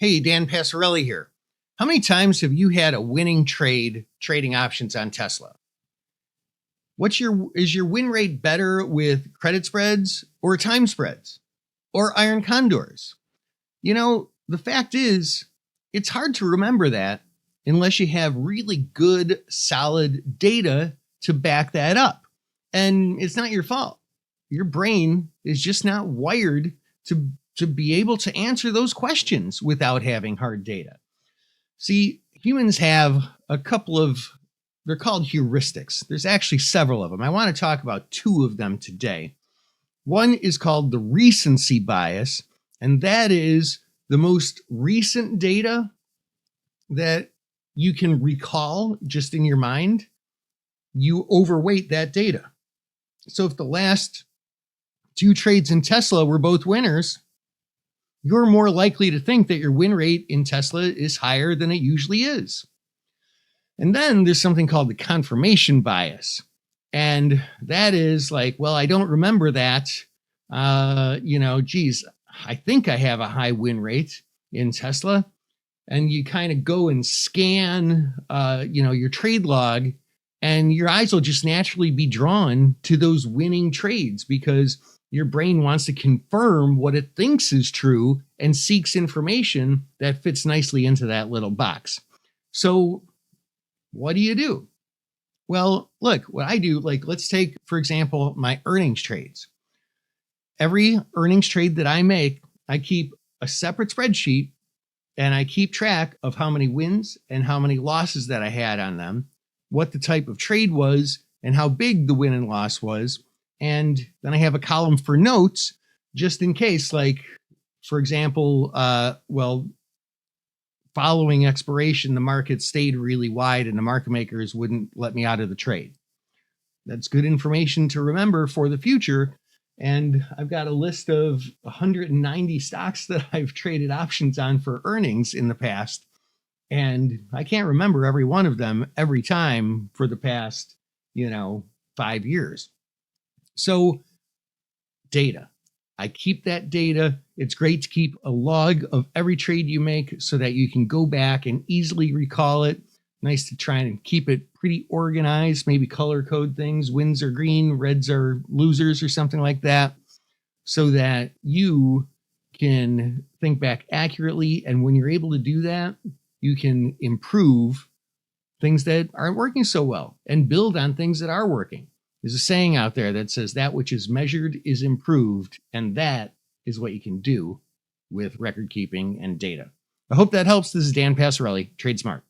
Hey, Dan Passarelli here. How many times have you had a winning trade trading options on Tesla? Is your win rate better with credit spreads or time spreads or iron condors? The fact is, it's hard to remember that unless you have really good, solid data to back that up. And it's not your fault. Your brain is just not wired to be able to answer those questions without having hard data. See, humans have a couple of, they're called heuristics. There's actually several of them. I want to talk about two of them today. One is called the recency bias, and that is the most recent data that you can recall just in your mind. You overweight that data. So if the last two trades in Tesla were both winners, you're more likely to think that your win rate in Tesla is higher than it usually is. And then there's something called the confirmation bias. And that is like, well, I don't remember that. I think I have a high win rate in Tesla. And you kind of go and scan, your trade log, and your eyes will just naturally be drawn to those winning trades because your brain wants to confirm what it thinks is true and seeks information that fits nicely into that little box. So what do? Well, look, what I do, let's take, for example, my earnings trades. Every earnings trade that I make, I keep a separate spreadsheet and I keep track of how many wins and how many losses that I had on them, what the type of trade was, and how big the win and loss was. And then I have a column for notes just in case, for example, following expiration, the market stayed really wide and the market makers wouldn't let me out of the trade. That's good information to remember for the future. And I've got a list of 190 stocks that I've traded options on for earnings in the past. And I can't remember every one of them every time for the past, 5 years. So data. I keep that data. It's great to keep a log of every trade you make so that you can go back and easily recall it. Nice to try and keep it pretty organized, maybe color code things. Wins are green, reds are losers or something like that, so that you can think back accurately. And when you're able to do that, you can improve things that aren't working so well and build on things that are working. There's a saying out there that says that which is measured is improved, and that is what you can do with record keeping and data. I hope that helps. This is Dan Passarelli, Trade Smart.